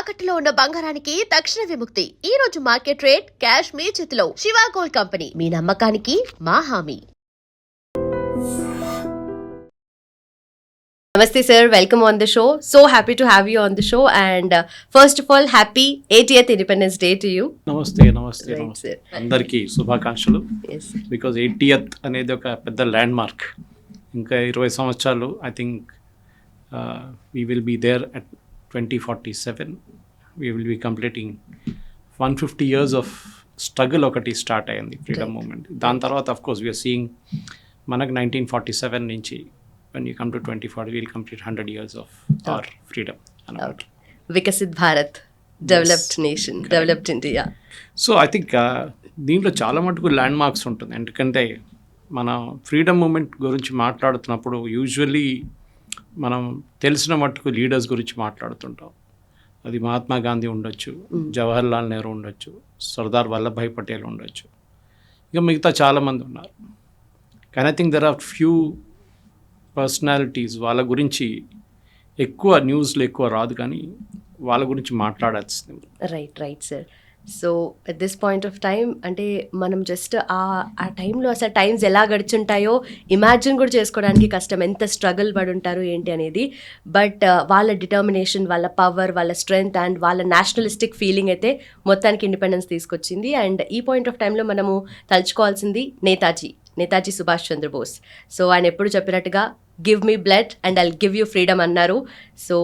తాకట్టులో ఉన్న బంగారానికి తక్షణ విముక్తి. ఈ రోజు మార్కెట్ రేట్ క్యాష్ మీ చేతిలో. శివ గోల్డ్ కంపెనీ, మీ నమ్మకానికి మా హామీ. Namaste sir, welcome on the show. So happy to have you on the show, and first of all, happy 80th Independence Day to you. నమస్తే Right, sir. అందరికీ శుభాకాంక్షలు. Yes. Because 80th అనేది ఒక పెద్ద land mark. ఇంకా 20 సంవత్సరాలు I think we will be there at 2047. We will be completing 150 years of struggle ఒకటి start అయ్యింది ఫ్రీడమ్ మూమెంట్. దాని తర్వాత అఫ్ కోర్స్ వీఆర్ సీయింగ్ మనకు 1947 నుంచి when you come to 2040 we'll complete 100 years of our freedom. Okay. Vikasit Bharat, developed nation, correct. Developed India. So I think దీంట్లో చాలా మటుకు land marks ఉంటుంది. ఎందుకంటే మన ఫ్రీడమ్ మూమెంట్ గురించి మాట్లాడుతున్నప్పుడు యూజువల్లీ మనం తెలిసిన మటుకు లీడర్స్ గురించి మాట్లాడుతుంటాం. అది మహాత్మా గాంధీ ఉండొచ్చు, జవహర్ లాల్ నెహ్రూ ఉండొచ్చు, సర్దార్ వల్లభాయ్ పటేల్ ఉండొచ్చు, ఇక మిగతా చాలామంది ఉన్నారు. కానీ I think there are few personalities వాళ్ళ గురించి ఎక్కువ న్యూస్లో ఎక్కువ రాదు, కానీ వాళ్ళ గురించి మాట్లాడాల్సింది. Right sir. So at this point of time అంటే మనం జస్ట్ ఆ టైంలో అసలు టైమ్స్ ఎలా గడిచుంటాయో ఇమాజిన్ కూడా చేసుకోవడానికి కష్టం, ఎంత స్ట్రగుల్ పడి ఉంటారు ఏంటి అనేది. బట్ వాళ్ళ డిటర్మినేషన్, వాళ్ళ పవర్, వాళ్ళ స్ట్రెంగ్త్ అండ్ వాళ్ళ నేషనలిస్టిక్ ఫీలింగ్ అయితే మొత్తానికి ఇండిపెండెన్స్ తీసుకొచ్చింది. అండ్ ఈ పాయింట్ ఆఫ్ టైంలో మనము తలుచుకోవాల్సింది నేతాజీ సుభాష్ చంద్రబోస్. సో ఆయన ఎప్పుడు చెప్పినట్టుగా give me blood and I'll give you freedom అన్నారు. సో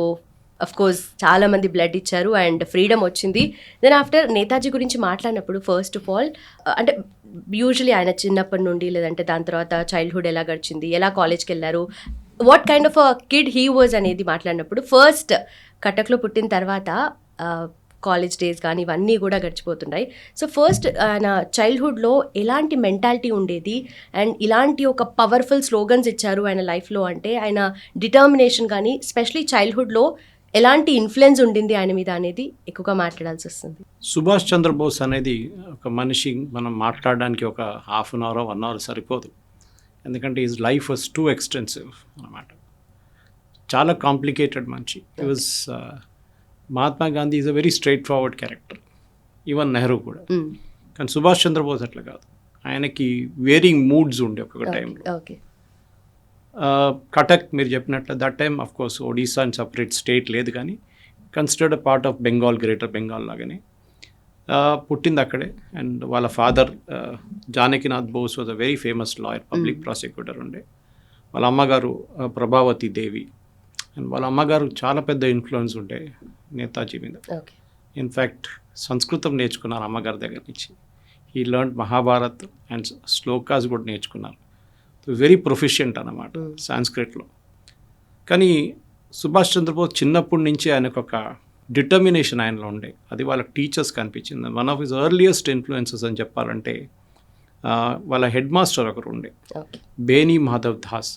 అఫ్ కోర్స్ చాలామంది బ్లడ్ ఇచ్చారు అండ్ ఫ్రీడమ్ వచ్చింది. దెన్ ఆఫ్టర్ నేతాజీ గురించి మాట్లాడినప్పుడు ఫస్ట్ ఆఫ్ ఆల్ అంటే యూజువలీ ఆయన చిన్నప్పటి నుండి లేదంటే దాని తర్వాత చైల్డ్హుడ్ ఎలా గడిచింది, ఎలా కాలేజ్కి వెళ్ళారు, what kind of a kid he was అనేది మాట్లాడినప్పుడు ఫస్ట్ కటక్లో పుట్టిన తర్వాత కాలేజ్ డేస్ కానీ ఇవన్నీ కూడా గడిచిపోతున్నాయి. సో ఫస్ట్ ఆయన చైల్డ్హుడ్లో ఎలాంటి మెంటాలిటీ ఉండేది అండ్ ఇలాంటి ఒక పవర్ఫుల్ స్లోగన్స్ ఇచ్చారు ఆయన లైఫ్లో అంటే ఆయన డిటర్మినేషన్ కానీ స్పెషలీ చైల్డ్హుడ్లో ఎలాంటి ఇన్ఫ్లుయెన్స్ ఉండింది ఆయన మీద అనేది ఎక్కువగా మాట్లాడాల్సి వస్తుంది. సుభాష్ చంద్రబోస్ అనేది ఒక మనిషి మనం మాట్లాడడానికి ఒక హాఫ్ అన్ అవర్ 1 hour సరిపోదు. ఎందుకంటే is life was two extensive అన్నమాట. చాలా కాంప్లికేటెడ్ మనిషి. ఈ was Mahatma Gandhi is a very straight forward character, even Nehru కూడా. కానీ సుభాష్ చంద్రబోస్ అట్లా కాదు, ఆయనకి వేరింగ్ మూడ్స్ ఉండే ఒక్కొక్క టైంలో. కటక్ మీరు చెప్పినట్లు that time of course Odisha and separate state లేదు, కానీ considered part of Bengal, greater Bengal లాగానే పుట్టింది అక్కడే. అండ్ వాళ్ళ father Janakinath Bose was a very famous lawyer, public prosecutor ఉండే. వాళ్ళ అమ్మగారు ప్రభావతి దేవి. అండ్ వాళ్ళ అమ్మగారు చాలా పెద్ద ఇన్ఫ్లుయెన్స్ ఉండే నేతాజీ మీద. ఇన్ఫ్యాక్ట్ సంస్కృతం నేర్చుకున్నారు అమ్మగారి దగ్గర నుంచి. He learn Mahabharat and shlokas కూడా నేర్చుకున్నారు. వెరీ ప్రొఫిషియంట్ అన్నమాట సాంస్క్రిట్లో. కానీ సుభాష్ చంద్రబోస్ చిన్నప్పటి నుంచి ఆయనకు ఒక డిటర్మినేషన్ ఆయనలో ఉండే, అది వాళ్ళ టీచర్స్ కనిపించింది. One of his earliest influences అని చెప్పాలంటే వాళ్ళ హెడ్ మాస్టర్ ఒకరు ఉండే, Beni Madhav Das.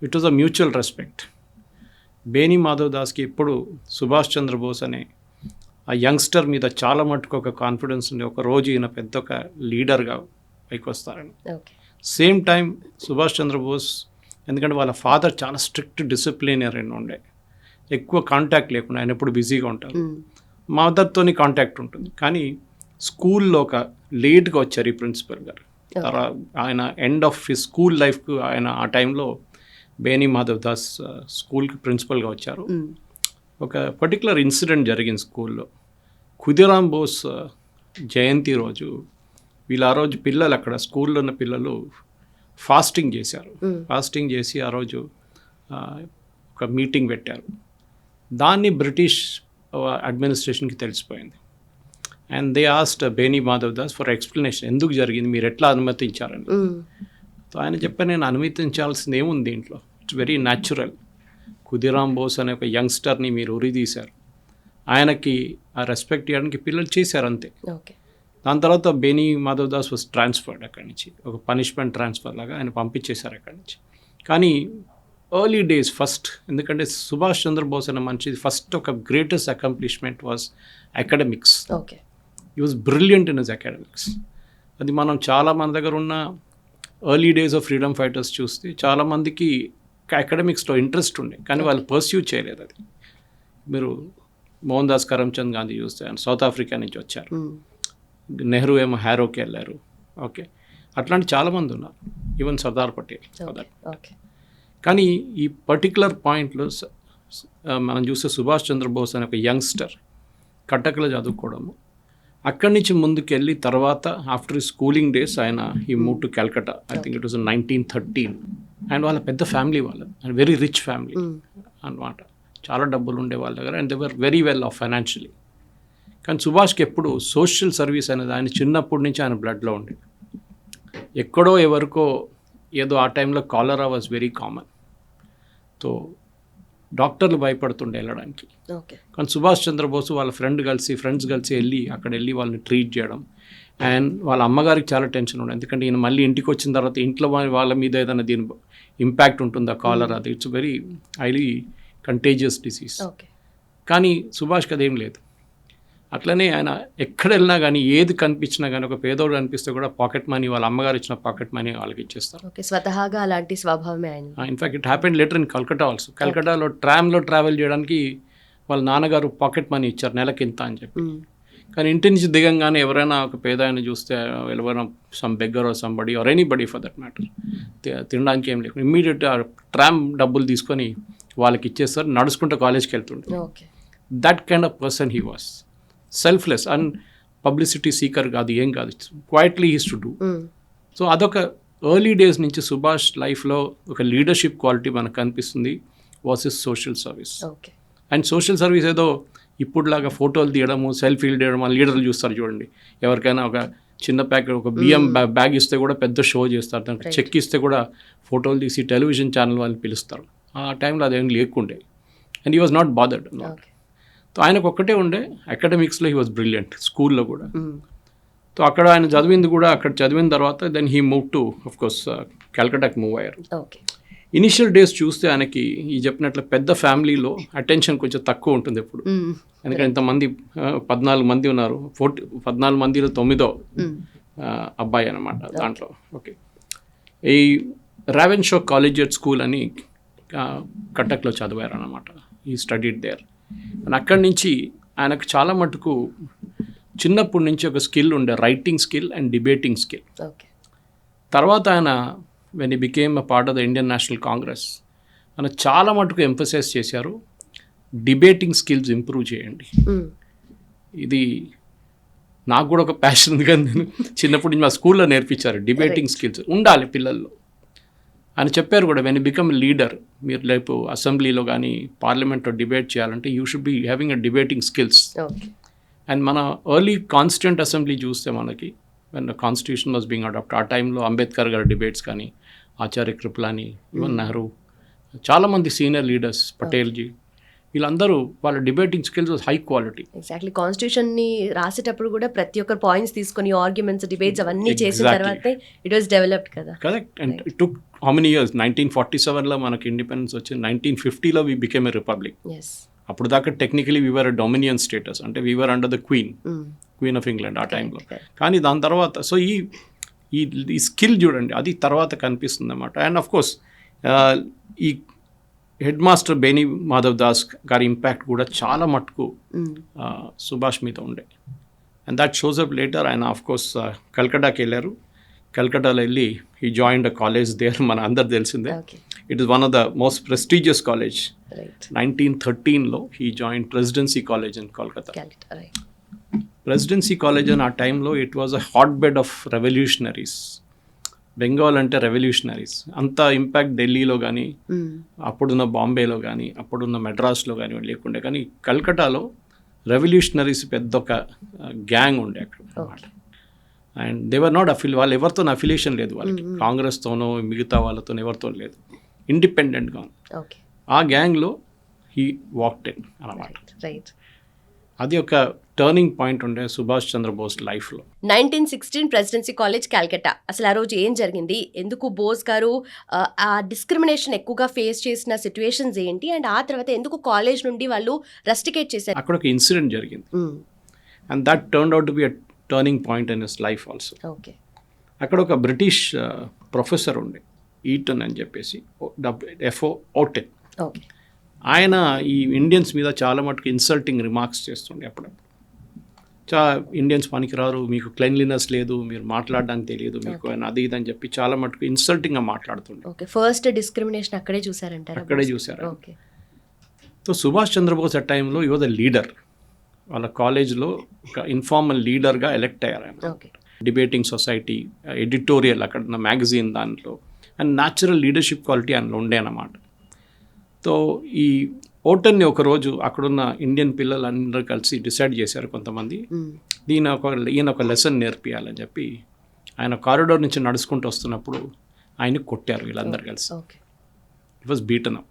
It was a mutual respect. Beni Madhav దాస్కి ఎప్పుడు సుభాష్ చంద్రబోస్ అనే ఆ యంగ్స్టర్ మీద చాలా మటుకు ఒక కాన్ఫిడెన్స్ ఉండే, ఒక రోజు ఈయన పెద్ద ఒక లీడర్గా పైకి వస్తారని. సేమ్ టైం సుభాష్ చంద్రబోస్, ఎందుకంటే వాళ్ళ ఫాదర్ చాలా స్ట్రిక్ట్ డిసిప్లినరీన్ ఉండే, ఎక్కువ కాంటాక్ట్ లేకుండా ఆయన ఎప్పుడు బిజీగా ఉంటారు. మదర్తోని కాంటాక్ట్ ఉంటుంది, కానీ స్కూల్లో ఒక లేట్గా వచ్చారు ఈ ప్రిన్సిపల్ గారు. ఆయన ఎండ్ ఆఫ్ హిస్ స్కూల్ లైఫ్కు ఆయన ఆ టైంలో బేనీ మాధవ్ దాస్ స్కూల్కి ప్రిన్సిపల్గా వచ్చారు. ఒక పర్టికులర్ ఇన్సిడెంట్ జరిగింది స్కూల్లో. ఖుదీరామ్ బోస్ జయంతి రోజు వీళ్ళు ఆ రోజు పిల్లలు అక్కడ స్కూల్లో ఉన్న పిల్లలు ఫాస్టింగ్ చేశారు. ఫాస్టింగ్ చేసి ఆ రోజు ఒక మీటింగ్ పెట్టారు. దాన్ని బ్రిటిష్ అడ్మినిస్ట్రేషన్కి తెలిసిపోయింది. And they asked Beni Madhav Das for explanation, ఎందుకు జరిగింది, మీరు ఎట్లా అనుమతించారని. సో ఆయన చెప్పారు, నేను అనుమతించాల్సింది ఏముంది దీంట్లో, it's very natural. Khudiram Bose అనే ఒక యంగ్స్టర్ని మీరు ఉరిదీశారు, ఆయనకి ఆ రెస్పెక్ట్ ఇవ్వడానికి పిల్లలు చేశారు అంతే. దాని తర్వాత బేనీ మాధవ్ దాస్ వాజ్ ట్రాన్స్ఫర్డ్ అక్కడి నుంచి, ఒక పనిష్మెంట్ ట్రాన్స్ఫర్ లాగా ఆయన పంపించేశారు అక్కడి నుంచి. కానీ ఎర్లీ డేస్ ఫస్ట్, ఎందుకంటే సుభాష్ చంద్రబోస్ అనే మనిషి ఫస్ట్ ఒక greatest accomplishment was academics. He was brilliant in his academics. అది మనం చాలా మన దగ్గర ఉన్న early days of freedom fighters చూస్తే చాలామందికి అకాడమిక్స్లో ఇంట్రెస్ట్ ఉండే, కానీ వాళ్ళు పర్స్యూ చేయలేదు. అది మీరు మోహన్ దాస్ కరమ్చంద్ గాంధీ చూస్తే ఆయన సౌత్ ఆఫ్రికా నుంచి వచ్చారు. నెహ్రూ ఏమో హ్యారోకి వెళ్ళారు. ఓకే, అట్లాంటి చాలామంది ఉన్నారు, ఈవెన్ సర్దార్ పటేల్. కానీ ఈ పర్టికులర్ పాయింట్లో మనం చూస్తే సుభాష్ చంద్రబోస్ అనే ఒక యంగ్స్టర్ కటక్లో చదువుకోవడము, అక్కడి నుంచి ముందుకెళ్ళి తర్వాత ఆఫ్టర్ స్కూలింగ్ డేస్ ఆయన ఈ move to Calcutta. I think it was 1913. And వాళ్ళ పెద్ద ఫ్యామిలీ, వాళ్ళ వెరీ రిచ్ ఫ్యామిలీ అన్నమాట, చాలా డబ్బులు ఉండే వాళ్ళ దగ్గర, and they were very well of financially. కానీ సుభాష్కి ఎప్పుడు సోషల్ సర్వీస్ అనేది ఆయన చిన్నప్పటి నుంచి ఆయన బ్లడ్లో ఉండేది. ఎక్కడో ఎవరికో ఏదో ఆ టైంలో కాలరా వాజ్ వెరీ కామన్. సో డాక్టర్లు భయపడుతుండే వెళ్ళడానికి. కానీ సుభాష్ చంద్రబోస్ వాళ్ళ ఫ్రెండ్స్ కలిసి వెళ్ళి వాళ్ళని ట్రీట్ చేయడం. అండ్ వాళ్ళ అమ్మగారికి చాలా టెన్షన్ ఉండేది, ఎందుకంటే ఈయన మళ్ళీ ఇంటికి వచ్చిన తర్వాత ఇంట్లో వాళ్ళ మీద ఏదైనా దీని ఇంపాక్ట్ ఉంటుందా కాలరా, అది it's very highly contagious disease. కానీ సుభాష్కి అదేం లేదు. అట్లనే ఆయన ఎక్కడ వెళ్ళినా కానీ ఏది కనిపించినా కానీ ఒక పేదోడు కనిపిస్తే కూడా పాకెట్ మనీ, వాళ్ళ అమ్మగారు ఇచ్చిన పాకెట్ మనీ వాళ్ళకి ఇచ్చేస్తారు. స్వతహాగా అలాంటి స్వభావమే ఆయన. In fact it happened later in Calcutta also. కల్కటాలో ట్రామ్లో ట్రావెల్ చేయడానికి వాళ్ళ నాన్నగారు పాకెట్ మనీ ఇచ్చారు, నెలకి ఇంత అని చెప్పి. కానీ ఇంటి నుంచి దిగంగానే ఎవరైనా ఒక పేద ఆయన చూస్తే, ఎవరైనా some beggar or somebody or anybody for that matter, తినడానికి ఏం లేకుండా ఇమ్మీడియట్ ట్రామ్ డబ్బులు తీసుకొని వాళ్ళకి ఇచ్చేస్తారు, నడుచుకుంటూ కాలేజ్కి వెళ్తుండే. That kind of person he was. Selfless and publicity seeker కాదు, ఏం కాదు, quietly he's to do. So అదొక ఎర్లీ డేస్ నుంచి సుభాష్ లైఫ్లో ఒక లీడర్షిప్ క్వాలిటీ మనకు కనిపిస్తుంది, was is social service. And social service ఏదో ఇప్పుడులాగా ఫోటోలు తీయడము, సెల్ఫీలు తీయడం, ఆ లీడర్లు చూస్తారు చూడండి, ఎవరికైనా ఒక చిన్న ప్యాకెట్ ఒక బియ్యం బ్యాగ్ ఇస్తే కూడా పెద్ద షో చేస్తారు, దానికి చెక్ ఇస్తే కూడా ఫోటోలు తీసి టెలివిజన్ ఛానల్ వాళ్ళని పిలుస్తారు. ఆ టైంలో అదేం లేకుండే. And he was not bothered. So ఆయనకు ఒక్కటే ఉండే, అకాడమిక్స్లో హీ వాజ్ బ్రిలియంట్, స్కూల్లో కూడా. సో అక్కడ ఆయన చదివింది కూడా, అక్కడ చదివిన తర్వాత then he move to of course కల్కటాకి మూవ్ అయ్యారు. ఇనిషియల్ డేస్ చూస్తే ఆయనకి ఈ చెప్పినట్లు పెద్ద ఫ్యామిలీలో అటెన్షన్ కొంచెం తక్కువ ఉంటుంది ఎప్పుడు, ఎందుకంటే ఇంతమంది 14 మంది ఉన్నారు, 14 మందిలో 9వ అబ్బాయి అనమాట దాంట్లో. ఓకే, ఈ రావెన్షా కాలేజియేట్ స్కూల్ అని కటక్లో చదివారు అనమాట. ఈ స్టడీడ్ దేర్. అండ్ అక్కడి నుంచి ఆయనకు చాలా మటుకు చిన్నప్పటి నుంచి ఒక స్కిల్ ఉండే, writing skill and debating skill. తర్వాత ఆయన when he became a part of the Indian national Congress, ఆయన చాలా మటుకు ఎంఫసైజ్ చేశారు, డిబేటింగ్ స్కిల్స్ ఇంప్రూవ్ చేయండి. ఇది నాకు కూడా ఒక ప్యాషన్ ఉంది, కానీ నేను చిన్నప్పటి నుంచి మా స్కూల్లో నేర్పించారు, డిబేటింగ్ స్కిల్స్ ఉండాలి పిల్లల్లో అని చెప్పారు కూడా. వెన్ యూ బికమ్ లీడర్, మీరు రేపు అసెంబ్లీలో కానీ పార్లమెంట్లో డిబేట్ చేయాలంటే you should be having a debating skills. And మన ఎర్లీ కాన్స్టిట్యూంట్ అసెంబ్లీ చూస్తే మనకి when the constitution was being adopt, ఆ టైంలో అంబేద్కర్ గారి డిబేట్స్ కానీ, ఆచార్య కృపలాని, ఈవెన్ నెహ్రూ, చాలామంది సీనియర్ లీడర్స్, పటేల్జీ, వీళ్ళందరూ వాళ్ళ debating skills was high quality. Exactly, కాన్స్టిట్యూషన్ని రాసేటప్పుడు కూడా ప్రతి ఒక్కరు పాయింట్స్ తీసుకొని ఆర్గ్యుమెంట్స్, డిబేట్స్ అవన్నీ చేసిన తర్వాత ఇట్ వాజ్ డెవలప్డ్ కదా. Correct. And it took how many years? 1947లో మనకి ఇండిపెండెన్స్ వచ్చింది, 1950లో వీ బికేమ్ ఎ రిపబ్లిక్. అప్పుడు దాకా technically we were a dominion status, అంటే we were under the queen of England ఆ టైంలో. కానీ దాని తర్వాత సో ఈ స్కిల్ చూడండి, అది తర్వాత కనిపిస్తుంది అన్నమాట. అండ్ ఆఫ్ కోర్స్ ఈ హెడ్ మాస్టర్ బేనీ మాధవ్ దాస్ గారి ఇంపాక్ట్ కూడా చాలా మటుకు సుభాష్ మీద ఉండే. And that shows up later. ఆయన ఆఫ్ కోర్స్ కల్కటాకి వెళ్ళారు. కల్కటాలో వెళ్ళి he joined a college there, మన అందరు తెలిసిందే. It is one of the most prestigious college. 1913లో he join Presidency College in Kolkata. Presidency College అని ఆ టైంలో it was a hot bed of revolutionaries. Bengal అంటే రెవల్యూషనరీస్. అంత ఇంపాక్ట్ ఢిల్లీలో కానీ, అప్పుడున్న బాంబేలో కానీ, అప్పుడున్న మెడ్రాస్లో కానీ లేకుండే. కానీ కల్కటాలో రెవల్యూషనరీస్ పెద్ద ఒక గ్యాంగ్ ఉండే అక్కడ అన్నమాట. అండ్ దేవర్ నాట్ వాళ్ళు ఎవరితో అఫిలియేషన్ లేదు వాళ్ళకి, కాంగ్రెస్తోనో మిగతా వాళ్ళతో ఎవరితో లేదు, ఇండిపెండెంట్గా. ఆ గ్యాంగ్లో హీ వాక్డ్ ఇన్ అన్నమాట. అది ఒక టర్నింగ్ పాయింట్ ఉండే సుభాష్ చంద్రబోస్ లైఫ్లో. 1916 ప్రెసిడెన్సీ కాలేజ్ కల్కటా. అసలు ఆ రోజు ఏం జరిగింది, ఎందుకు బోస్ గారు ఆ డిస్క్రిమినేషన్ ఎక్కువగా ఫేస్ చేసిన సిచ్యువేషన్స్ ఏంటి, అండ్ ఆ తర్వాత ఎందుకు కాలేజ్ నుండి వాళ్ళు రస్టికేట్ చేశారు? అక్కడ ఒక ఇన్సిడెంట్ జరిగింది, and that turned out to be a turning point in his life also. అక్కడ ఒక బ్రిటిష్ ప్రొఫెసర్ ఉండే, ఈటన్ అని చెప్పేసి, FO Otten. ఆయన ఈ ఇండియన్స్ మీద చాలా మటుకు ఇన్సల్టింగ్ రిమార్క్స్ చేస్తుండే అప్పుడప్పుడు. ఇండియన్స్ పనికిరారు, మీకు క్లెన్లీనెస్ లేదు, మీరు మాట్లాడడానికి తెలియదు మీకు అని అది ఇది అని చెప్పి చాలా మటుకు ఇన్సల్టింగ్గా మాట్లాడుతుండే. ఓకే, ఫస్ట్ డిస్క్రిమినేషన్ అక్కడే చూసారంటారా? అక్కడే చూసారు. ఓకే. సో సుభాష్ చంద్రబోస్ ఆ టైంలో యువర్ ద లీడర్, వాళ్ళ కాలేజ్లో ఒక ఇన్ఫార్మల్ లీడర్గా ఎలెక్ట్ అయ్యారు ఆయన. ఓకే. డిబేటింగ్ సొసైటీ, ఎడిటోరియల్ అక్కడ ఉన్న మ్యాగజైన్ దాంట్లో, అండ్ న్యాచురల్ లీడర్షిప్ క్వాలిటీ అందులో ఉండే అన్నమాట. సో ఈ ఓటన్ని ఒకరోజు అక్కడున్న ఇండియన్ పిల్లలందరూ కలిసి డిసైడ్ చేశారు కొంతమంది, ఈయన ఒక లెసన్ నేర్పియాలని చెప్పి ఆయన కారిడోర్ నుంచి నడుచుకుంటూ వస్తున్నప్పుడు ఆయన కొట్టారు వీళ్ళందరూ కలిసి. It was beaten up.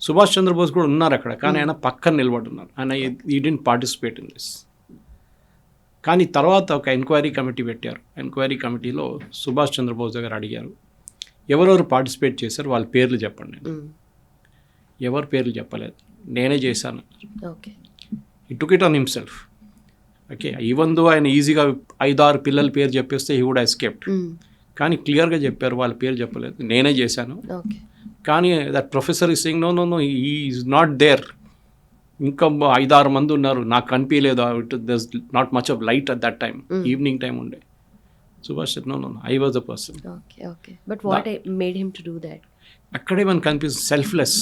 Subhash Chandrabose కూడా ఉన్నారు అక్కడ, కానీ ఆయన పక్కన నిలబడి ఉన్నారు. ఆయన ఈ డెంట్ పార్టిసిపేట్ ఇన్ దిస్. కానీ తర్వాత ఒక ఎంక్వైరీ కమిటీ పెట్టారు. ఎంక్వైరీ కమిటీలో సుభాష్ చంద్రబోస్ దగ్గర అడిగారు, ఎవరెవరు పార్టిసిపేట్ చేశారు వాళ్ళ పేర్లు చెప్పండి. ఎవరి పేర్లు చెప్పలేదు, నేనే చేశాను. ఓకే. ఈ took it on himself. Okay, even though ఆయన ఈజీగా 5-6 పిల్లల పేరు చెప్పేస్తే హీ వుడ్ ఎస్కేప్డ్. కానీ క్లియర్గా చెప్పారు, వాళ్ళ పేరు చెప్పలేదు, నేనే చేశాను. కానీ that professor is saying no he is not there, ఇంకా 5-6 మంది ఉన్నారు, నాకు కనిపించలేదు, it does not much of light at that time, evening time ఉండే. Subhash no I was the person. But what made him to do that? అక్కడే మనకు కనిపిస్తుంది selfless.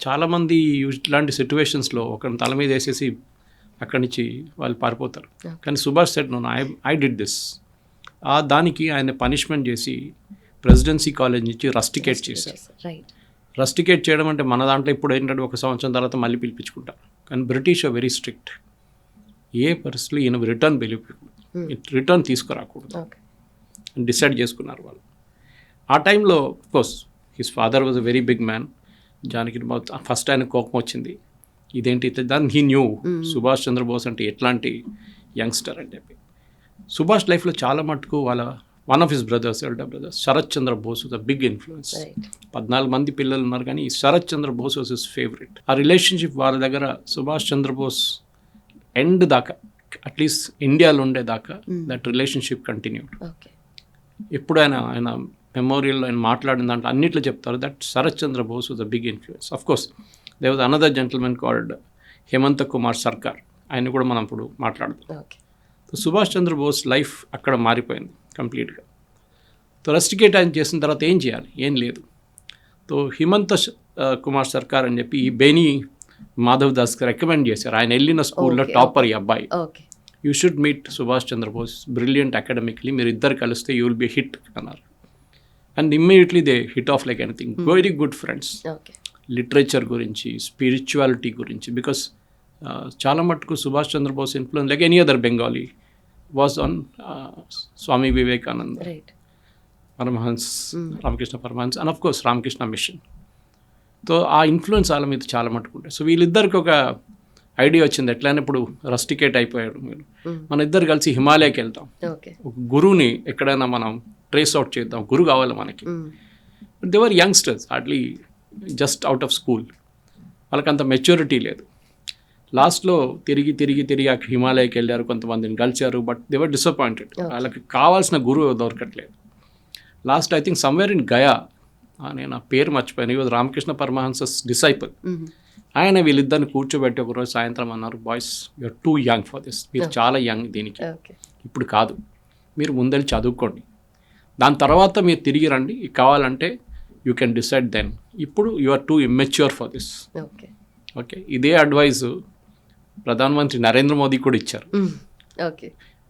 చాలామంది ఇలాంటి సిచ్యువేషన్స్లో ఒకరిని తల మీద వేసేసి అక్కడి నుంచి వాళ్ళు పారిపోతారు. కానీ Subhash said no I did this. దానికి ఆయన పనిష్మెంట్ చేసి ప్రెసిడెన్సీ కాలేజ్ నుంచి రస్టికేట్ చేశారు. రస్టికేట్ చేయడం అంటే మన దాంట్లో ఇప్పుడు ఏంటంటే 1 సంవత్సరం తర్వాత మళ్ళీ పిలిపించుకుంటారు. కానీ బ్రిటిష్ ఆర్ వెరీ స్ట్రిక్ట్. ఏ పరిస్థితుల్లో ఈయన రిటర్న్ తీసుకురాకూడదు డిసైడ్ చేసుకున్నారు వాళ్ళు. ఆ టైంలో course his father was a very big man. Janaki first ఆయన కోపం వచ్చింది, ఇదేంటి దాన్ని హీ న్యూ సుభాష్ చంద్రబోస్ అంటే ఎట్లాంటి యంగ్స్టర్ అని చెప్పి. సుభాష్ లైఫ్లో చాలా మటుకు వాళ్ళ one of his brothers, elder brothers Sarat Chandra Bose was a big influence. 14 మంది పిల్లలు ఉన్నారు, కానీ Sarat Chandra Bose was his favourite. ఆ రిలేషన్షిప్ వాళ్ళ దగ్గర సుభాష్ చంద్రబోస్ ఎండ్ దాకా, అట్లీస్ట్ ఇండియాలో ఉండేదాకా దట్ రిలేషన్షిప్ కంటిన్యూడ్. ఎప్పుడు ఆయన మెమోరియల్లో ఆయన మాట్లాడిన దాంట్లో అన్నిట్లో చెప్తారు that Sarat Chandra Bose was a big influence. Of course they was another gentlemen called Hemant Kumar Sarkar, ఆయన కూడా మనం ఇప్పుడు మాట్లాడుతాం. సో సుభాష్ చంద్ర బోస్ లైఫ్ అక్కడ మారిపోయింది కంప్లీట్గా. సో రస్టికేట్ ఆయన చేసిన తర్వాత ఏం చేయాలి, ఏం లేదు. సో హిమంత కుమార్ సర్కార్ అని చెప్పి ఈ బేనీ మాధవ్ దాస్కి రికమెండ్ చేశారు. ఆయన వెళ్ళిన స్కూల్లో టాపర్ ఈ అబ్బాయి, you should meet Subhash Chandrabose, brilliant academically, మీరు ఇద్దరు కలిస్తే యూ విల్ బి హిట్ అన్నారు. And immediately they hit off like anything. Very good friends. Literature గురించి, స్పిరిచువాలిటీ గురించి, బికాస్ చాలా మటుకు Subhash Chandrabose influence like any other Bengali was on Swami Vivekananda, Paramhans, Ramakrishna Paramhans, and of course Ramakrishna Mission. So ఆ influence వాళ్ళ మీద చాలా మటుకు ఉంటాయి. సో వీళ్ళిద్దరికి ఒక ఐడియా వచ్చింది, ఎట్లయినా ఇప్పుడు రస్టికేట్ అయిపోయాడు మీరు, మన ఇద్దరు కలిసి హిమాలయకి వెళ్తాం, ఒక గురువుని ఎక్కడైనా మనం ట్రేస్ అవుట్ చేద్దాం, గురువు కావాలి మనకి. They were youngsters, hardly just out of school, వాళ్ళకంత మెచ్యూరిటీ లేదు. లాస్ట్లో తిరిగి ఆ హిమాలయకి వెళ్ళారు, కొంతమందిని కలిశారు, బట్ దే వర్ డిసప్పాయింటెడ్. వాళ్ళకి కావాల్సిన గురువు దొరకట్లేదు. Last I think somewhere in Gaya, నేను ఆ పేరు మర్చిపోయాను, ఇది రామకృష్ణ పరమహంసస్ డిసైపుల్, ఆయన వీళ్ళిద్దరిని కూర్చోబెట్టి ఒకరోజు సాయంత్రం అన్నారు, boys you're too young for this, మీరు చాలా యంగ్ దీనికి, ఇప్పుడు కాదు, మీరు ముందెళ్ళి చదువుకోండి, దాని తర్వాత మీరు తిరిగి రండి, కావాలంటే యూ కెన్ డిసైడ్ దెన్, ఇప్పుడు you are too immature for this. Okay, ఇదే అడ్వైస్ ప్రధానమంత్రి నరేంద్ర మోదీ కూడా ఇచ్చారు.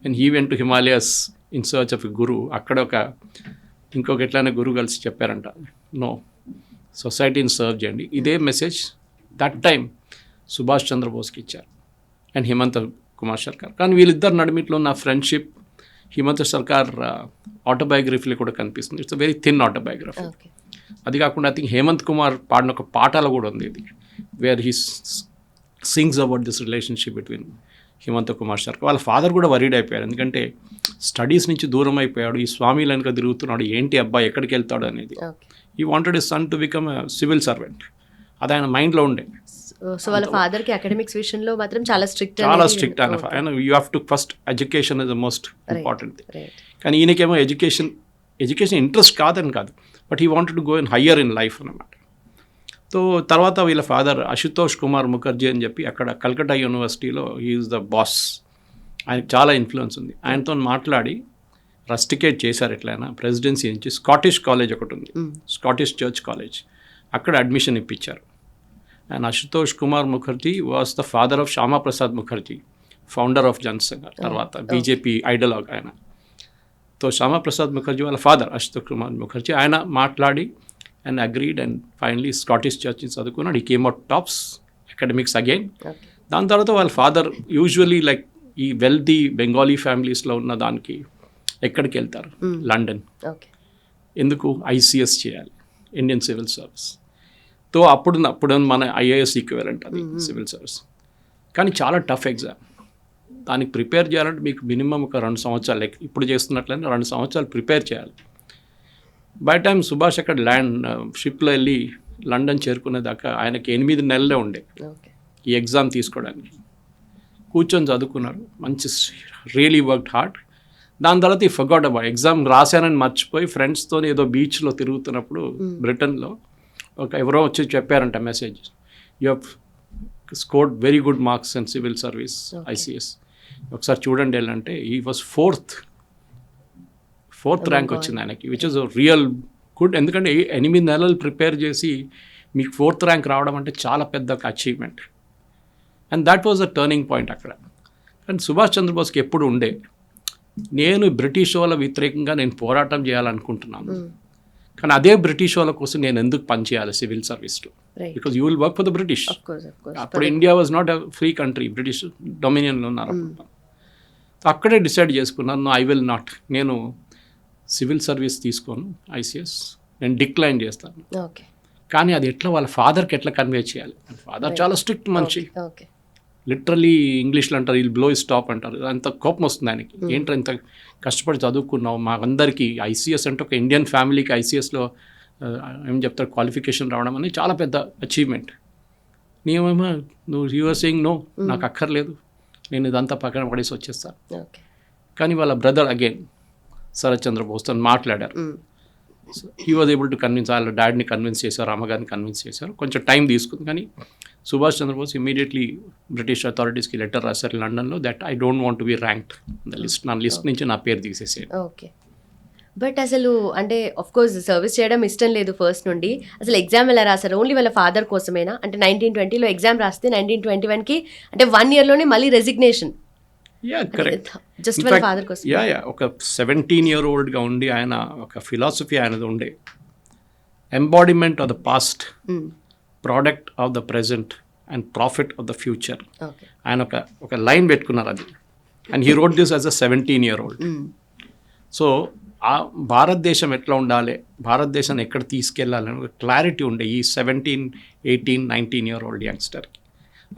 And he went to Himalayas in search of a guru. అక్కడ ఇంకొక ఎట్లయినా గురువు కలిసి చెప్పారంట, నో, సొసైటీని సర్వ్ చేయండి. ఇదే మెసేజ్ దట్ టైం సుభాష్ చంద్రబోస్కి ఇచ్చారు అండ్ హిమంత కుమార్ సర్కార్. కానీ వీళ్ళిద్దరు నడిమిట్లో ఉన్న ఫ్రెండ్షిప్ హిమంత సర్కార్ ఆటోబయోగ్రఫీలో కూడా కనిపిస్తుంది. It's a very thin autobiography. అది కాకుండా ఐ థింక్ హేమంత్ కుమార్ పాడిన ఒక పాటలో కూడా ఉంది ఇది, where he sings about this relationship between Himanta Kumar Sarkar. వాళ్ళ ఫాదర్ కూడా వరీడ్ అయిపోయారు, ఎందుకంటే స్టడీస్ నుంచి దూరం అయిపోయాడు, ఈ స్వామి వెనుక తిరుగుతున్నాడు, ఏంటి అబ్బాయి ఎక్కడికి వెళ్తాడు అనేది. ఈ wanted his son to become a civil servant, అది ఆయన మైండ్లో ఉండే. సో వాళ్ళ ఫాదర్కి అకాడమిక్స్ విషయంలో మాత్రం చాలా స్ట్రిక్ట్ ఆయన you have to first education is the most important thing. కానీ ఈయనకేమో ఎడ్యుకేషన్ ఇంట్రెస్ట్ కాదని కాదు, but he wanted to go in higher in life అన్నమాట. సో తర్వాత వీళ్ళ ఫాదర్ అశుతోష్ కుమార్ ముఖర్జీ అని చెప్పి అక్కడ కల్కట్టా యూనివర్సిటీలో హీఈస్ ద బాస్. ఆయనకు చాలా ఇన్ఫ్లుయెన్స్ ఉంది. ఆయనతో మాట్లాడి రస్టికేట్ చేశారు ఎట్లయినా ప్రెసిడెన్సీ నుంచి. స్కాటిష్ కాలేజ్ ఒకటి ఉంది, స్కాటిష్ చర్చ్ కాలేజ్, అక్కడ అడ్మిషన్ ఇప్పించారు. And Ashutosh Kumar Mukherjee was the father of Shyamaprasad Mukherjee, founder of Janasangh, తర్వాత బీజేపీ ఐడలాగ్ ఆయన. సో శ్యామాప్రసాద్ ముఖర్జీ వాళ్ళ ఫాదర్ అశుతోష్ కుమార్ ముఖర్జీ, ఆయన మాట్లాడి and agreed and finally Scottish church చదువుకున్నాడు. ఈ came out tops academics again. దాని తర్వాత వాళ్ళ ఫాదర్ యూజువలీ లైక్ ఈ వెల్తీ బెంగాలీ ఫ్యామిలీస్లో ఉన్న దానికి ఎక్కడికి వెళ్తారు, లండన్. ఎందుకు? ఐసీఎస్ చేయాలి, ఇండియన్ సివిల్ సర్వీస్. తో అప్పుడు మన ఐఏఎస్ ఈక్వలెంట్ అది సివిల్ సర్వీస్. కానీ చాలా టఫ్ ఎగ్జామ్. దానికి ప్రిపేర్ చేయాలంటే మీకు మినిమం ఒక 2 సంవత్సరాలు, లైక్ ఇప్పుడు చేస్తున్నట్లయితే 2 సంవత్సరాలు ప్రిపేర్ చేయాలి. బై టైం సుభాష్ అక్కడ షిప్లో వెళ్ళి లండన్ చేరుకునేదాకా ఆయనకి 8 నెలలే ఉండే ఈ ఎగ్జామ్ తీసుకోవడానికి. కూర్చొని చదువుకున్నారు, మంచి రియలీ వర్క్డ్ హార్డ్. దాని తర్వాత ఈ ఫర్గాట్ అబౌట్ ఎగ్జామ్ రాశానని మర్చిపోయి ఫ్రెండ్స్తో ఏదో బీచ్లో తిరుగుతున్నప్పుడు బ్రిటన్లో ఎవరో వచ్చి చెప్పారంట message, you have scored very good marks and civil service ICS, ఒకసారి చూడండి వెళ్ళంటే ఈ వాజ్ ఫోర్త్ ర్యాంక్ వచ్చింది ఆయనకి, విచ్ ఇస్ రియల్ గుడ్. ఎందుకంటే 8 నెలలు ప్రిపేర్ చేసి మీకు 4th ర్యాంక్ రావడం అంటే చాలా పెద్ద ఒక achievement. And that was a turning point అక్కడ. కానీ సుభాష్ చంద్రబోస్కి ఎప్పుడు ఉండే, నేను బ్రిటిష్ వాళ్ళ వ్యతిరేకంగా నేను పోరాటం చేయాలనుకుంటున్నాను, కానీ అదే బ్రిటిష్ వాళ్ళ కోసం నేను ఎందుకు పనిచేయాలి సివిల్ సర్వీస్లో, because you will work for the British. అప్పుడు India was not a free country, British డొమినియన్లో ఉన్నారు. అక్కడే డిసైడ్ చేసుకున్నాను, ఐ విల్ నాట్, నేను సివిల్ సర్వీస్ తీసుకోను ఐసీఎస్, నేను డిక్లైన్ చేస్తాను. కానీ అది ఎట్లా వాళ్ళ ఫాదర్కి ఎట్లా కన్వే చేయాలి? ఫాదర్ చాలా స్ట్రిక్ట్ మనిషి, లిటరలీ ఇంగ్లీష్లో అంటారు విల్ బ్లో స్టాప్ అంటారు. అంత కోపం వస్తుంది ఆయనకి, ఏంటో ఇంత కష్టపడి చదువుకున్నావు, మాకందరికీ ఐసీఎస్ అంటే ఒక ఇండియన్ ఫ్యామిలీకి ఐసీఎస్లో ఏం చెప్తారు క్వాలిఫికేషన్ రావడం అనేది చాలా పెద్ద అచీవ్మెంట్. నీవేమో నువ్వు యూఆర్ సేయింగ్ నో, నాకు అక్కర్లేదు, నేను ఇదంతా పక్కన పడేసి వచ్చేస్తాను. కానీ వాళ్ళ బ్రదర్ అగైన్ శరత్ చంద్ర బోస్ తో మాట్లాడారు. He was able to convince, వాళ్ళ డాడీని కన్విన్స్ చేశారు, అమ్మగారిని కన్విన్స్ చేశారు. కొంచెం టైం తీసుకుంది, కానీ సుభాష్ చంద్రబోస్ ఇమీడియట్లీ బ్రిటిష్ అథారిటీస్కి లెటర్ రాశారు లండన్లో, that I don't want to be ranked the list, నా లిస్ట్ నుంచి నా పేరు తీసేసేది. ఓకే, బట్ అసలు అంటే ఆఫ్ కోర్స్ సర్వీస్ చేయడం ఇష్టం లేదు ఫస్ట్ నుండి. అసలు ఎగ్జామ్ ఎలా రాశారు? ఓన్లీ వాళ్ళ ఫాదర్ కోసమేనా? అంటే 1920లో ఎగ్జామ్ రాస్తే 1921కి అంటే 1 yearలోనే మళ్ళీ రెసిగ్నేషన్. కరెక్ట్, జస్ట్ వాళ్ళ ఫాదర్ కోసం. ఒక 17-year-oldగా ఉండి ఆయన ఒక ఫిలాసఫీ ఆయనది ఉండే, embodiment of the past, product of the present and profit of the future. ఆయన ఒక లైన్ పెట్టుకున్నారు అది, and he wrote this as a 17-year-old. So ఆ భారతదేశం ఎట్లా ఉండాలి, భారతదేశాన్ని ఎక్కడ తీసుకెళ్ళాలని ఒక క్లారిటీ ఉండే ఈ 17, 18, 19-year-old యంగ్స్టర్కి.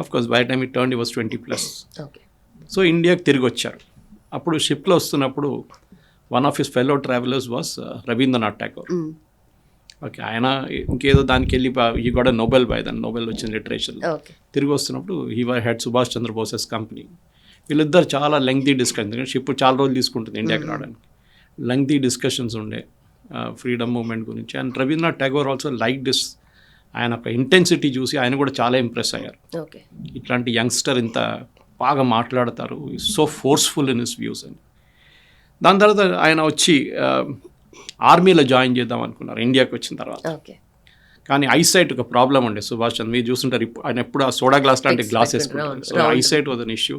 Of course by time he turn, he was 20+. So ఇండియాకి తిరిగి వచ్చారు. అప్పుడు షిప్లో వస్తున్నప్పుడు one of his fellow travellers was Rabindranath Tagore. Okay, ఆయన ఇంకేదో దానికి వెళ్ళి ఈ కూడా నోబెల్ బై దాన్ని నోబెల్ వచ్చింది లిటరేచర్లో. తిరిగి వస్తున్నప్పుడు హీ హెడ్ సుభాష్ చంద్రబోసెస్ కంపెనీ. వీళ్ళిద్దరు చాలా లెంగ్తీ డిస్కషన్, షిప్ చాలా రోజులు తీసుకుంటుంది ఇండియాకి రావడానికి, లెంగ్తీ డిస్కషన్స్ ఉండే ఫ్రీడమ్ మూవ్మెంట్ గురించి. And Rabindranath Tagore also like this, ఆయన ఒక ఇంటెన్సిటీ చూసి ఆయన కూడా చాలా ఇంప్రెస్ అయ్యారు. ఇట్లాంటి యంగ్స్టర్ ఇంత బాగా మాట్లాడతారు, so forceful in his views అని. దాని తర్వాత ఆయన వచ్చి ఆర్మీలో జాయిన్ చేద్దాం అనుకున్నారు ఇండియాకి వచ్చిన తర్వాత. కానీ ఐసైట్ ఒక ప్రాబ్లం ఉండే సుభాష్ చంద్ర, మీరు చూస్తుంటారు ఆయన ఎప్పుడు ఆ సోడా గ్లాస్ లాంటి గ్లాస్ వేసుకుంటారు. So eyesight was an issue,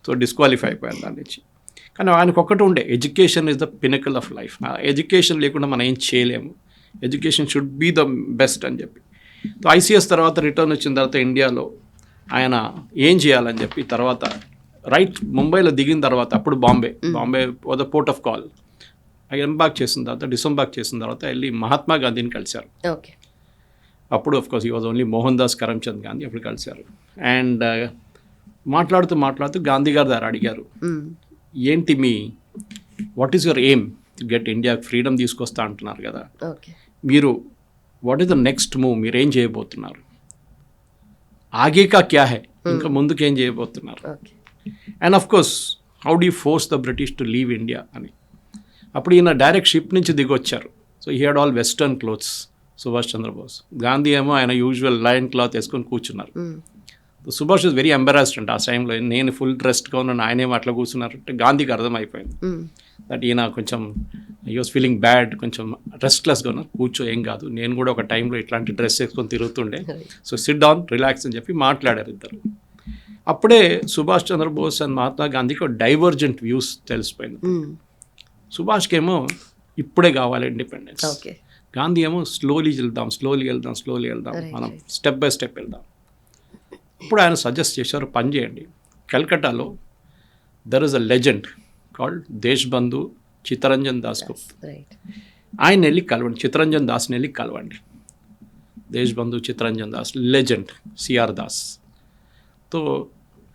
so disqualify అయిపోయారు దాని నుంచి. కానీ ఆయనకు ఒక్కటి ఉండే, education is the pinnacle of life, education లేకుండా మనం ఏం చేయలేము, education should be the best అని చెప్పి. సో ఐసీఎస్ తర్వాత రిటర్న్ వచ్చిన తర్వాత ఇండియాలో ఆయన ఏం చేయాలని చెప్పి తర్వాత ముంబైలో దిగిన తర్వాత, అప్పుడు Bombay was the port of call, ఎంబాక్ చేసిన తర్వాత డిసెంబాక్ చేసిన తర్వాత వెళ్ళి మహాత్మా గాంధీని కలిశారు. అప్పుడు of course he was only Mohan Das Karamchand Gandhi, అప్పుడు కలిశారు. అండ్ మాట్లాడుతూ గాంధీ గారి దగ్గర అడిగారు, ఏంటి what is your aim to get India freedom తీసుకొస్తా అంటున్నారు కదా, మీరు what is the next move, మీరు ఏం చేయబోతున్నారు, ఆగే కా క్యా హై, ఇంకా ముందుకు ఏం చేయబోతున్నారు. And of course how do force the British to leave India అని. అప్పుడు ఈయన డైరెక్ట్ షిప్ నుంచి దిగొచ్చారు. So he had all western clothes, Subhash Chandra Bose. Gandhi ఏమో ఆయన యూజువల్ లయన్ క్లాత్ వేసుకొని కూర్చున్నారు. Hmm. Subhash was very embarrassed అంటే ఆ టైంలో నేను ఫుల్ డ్రెస్డ్గా ఉన్నాను, ఆయనేమో అట్లా కూర్చున్నారు అంటే గాంధీకి అర్థమైపోయింది మ్మ్. దట్ ఈయన కొంచెం యూ వాస్ ఫీలింగ్ బ్యాడ్, కొంచెం రెస్ట్లెస్గా ఉన్నారు. కూర్చో ఏం కాదు, నేను కూడా ఒక టైంలో ఇట్లాంటి డ్రెస్ వేసుకొని తిరుగుతుండే, సో సిట్ డౌన్ రిలాక్స్ అని చెప్పి మాట్లాడారు ఇద్దరు. అప్పుడే సుభాష్ చంద్రబోస్ అండ్ మహాత్మా గాంధీకి ఒక డైవర్జెంట్ వ్యూస్ తెలిసిపోయింది. మ్మ్. సుభాష్కి ఏమో ఇప్పుడే కావాలి ఇండిపెండెన్స్, ఓకే. గాంధీ ఏమో స్లోలీ వెళ్దాం Right, మనం right. స్టెప్ బై స్టెప్ వెళ్దాం. ఇప్పుడు ఆయన సజెస్ట్ చేశారు, పని చేయండి, కల్కట్టాలో there is a legend called Deshbandhu Chittaranjan Das Gupta, right. ఆయన వెళ్ళి కలవండి, చిత్తరంజన్ దాస్ని వెళ్ళి కలవండి. దేశ్బంధు చిత్తరంజన్ దాస్ లెజెండ్ సిఆర్ దాస్ తో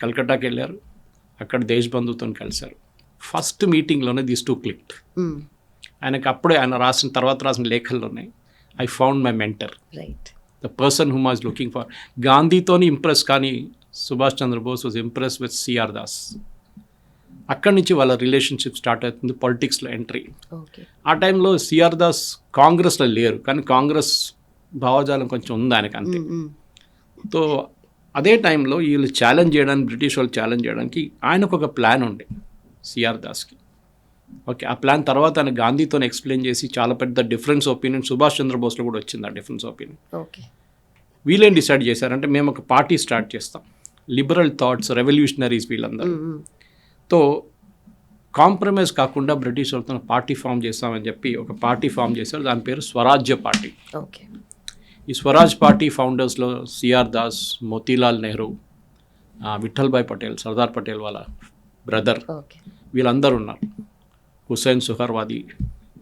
కల్కట్టాకి వెళ్ళారు, అక్కడ దేశ్బంధుతో కలిశారు. ఫస్ట్ మీటింగ్లోనే దీస్ టూ క్లిక్డ్. మ్మ్. ఆయనకు అప్పుడే ఆయన రాసిన లేఖల్లోనే I found my mentor, right. The person whom was looking for. గాంధీతోని ఇంప్రెస్ కానీ Subhash Chandra Bose was impress with CR Das. అక్కడి నుంచి వాళ్ళ రిలేషన్షిప్ స్టార్ట్ అవుతుంది, పాలిటిక్స్లో ఎంట్రీ. ఓకే. ఆ టైంలో సిఆర్ దాస్ కాంగ్రెస్లో లేరు, కానీ కాంగ్రెస్ భావజాలం కొంచెం ఉంది ఆయనకు అంతే. మ్మ్. సో అదే టైంలో వీళ్ళు ఛాలెంజ్ చేయడానికి, బ్రిటిష్ వాళ్ళు ఛాలెంజ్ చేయడానికి ఆయనకు ఒక ప్లాన్ ఉండే సిఆర్ దాస్కి. ఓకే, ఆ ప్లాన్ తర్వాత ఆయన గాంధీతో ఎక్స్ప్లెయిన్ చేసి చాలా పెద్ద డిఫరెన్స్ ఒపీనియన్ సుభాష్ చంద్రబోస్లో కూడా వచ్చింది ఆ డిఫరెన్స్ ఒపీనియన్. ఓకే. వీళ్ళేం డిసైడ్ చేశారంటే మేము ఒక పార్టీ స్టార్ట్ చేస్తాం, లిబరల్ థాట్స్ రెవల్యూషనరీస్ వీళ్ళందరూ. మ్మ్. తో కాంప్రమైజ్ కాకుండా బ్రిటిష్ వాళ్ళతో పార్టీ ఫామ్ చేస్తామని చెప్పి ఒక పార్టీ ఫామ్ చేశారు, దాని పేరు స్వరాజ్య పార్టీ. ఓకే. ఈ స్వరాజ్ పార్టీ ఫౌండర్స్లో సిఆర్ దాస్, మోతీలాల్ నెహ్రూ, విఠల్భాయ్ పటేల్, సర్దార్ పటేల్ వాళ్ళ బ్రదర్, ఓకే. వీళ్ళందరూ ఉన్నారు. హుస్సేన్ సుహర్వాది,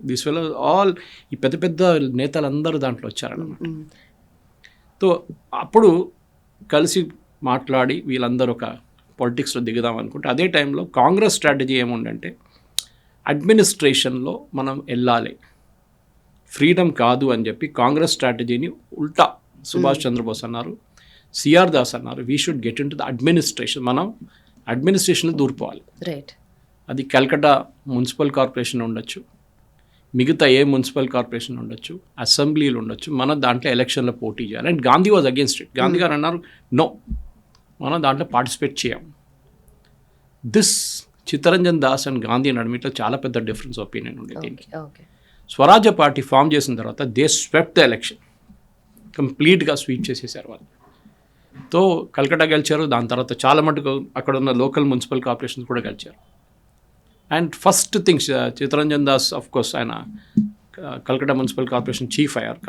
దిస్ ఫెలో ఆల్, ఈ పెద్ద పెద్ద నేతలందరూ దాంట్లో వచ్చారన్నమాట. మ్మ్. తో అప్పుడు కలిసి మాట్లాడి వీళ్ళందరూ ఒక పాలిటిక్స్లో దిగుదాం అనుకుంటే, అదే టైంలో కాంగ్రెస్ స్ట్రాటజీ ఏముందంటే అడ్మినిస్ట్రేషన్లో మనం వెళ్ళాలి, ఫ్రీడమ్ కాదు అని చెప్పి కాంగ్రెస్ స్ట్రాటజీని ఉల్టా సుభాష్ చంద్రబోస్ అన్నారు, సిఆర్ దాస్ అన్నారు, we should get in to the administration, మనం అడ్మినిస్ట్రేషన్లో దూరిపోవాలి. రైట్. అది కల్కట్టా మున్సిపల్ కార్పొరేషన్ ఉండొచ్చు, మిగతా ఏ మున్సిపల్ కార్పొరేషన్ ఉండొచ్చు, అసెంబ్లీలు ఉండొచ్చు, మనం దాంట్లో ఎలక్షన్లో పోటీ చేయాలి. And Gandhi was against it. Gandhi గారు అన్నారు, నో, మనం దాంట్లో పార్టిసిపేట్ చేయం. దిస్ చిత్తరంజన్ దాస్ అండ్ గాంధీ నడుమిట్లో చాలా పెద్ద డిఫరెన్స్ ఒపీనియన్ ఉంది దీనికి. ఓకే. స్వరాజ్య పార్టీ ఫామ్ చేసిన తర్వాత దే స్వెప్ట్ ద ఎలక్షన్, కంప్లీట్గా స్వీప్ చేసేసారు వాళ్ళు. తో కల్కట్టా గెలిచారు, దాని తర్వాత చాలా మటుకు అక్కడ ఉన్న లోకల్ మున్సిపల్ కార్పొరేషన్స్ కూడా గెలిచారు. And first things Chittaranjan Das of course ఆయన కల్కట్టా మున్సిపల్ కార్పొరేషన్ చీఫ్ అయ్యారు.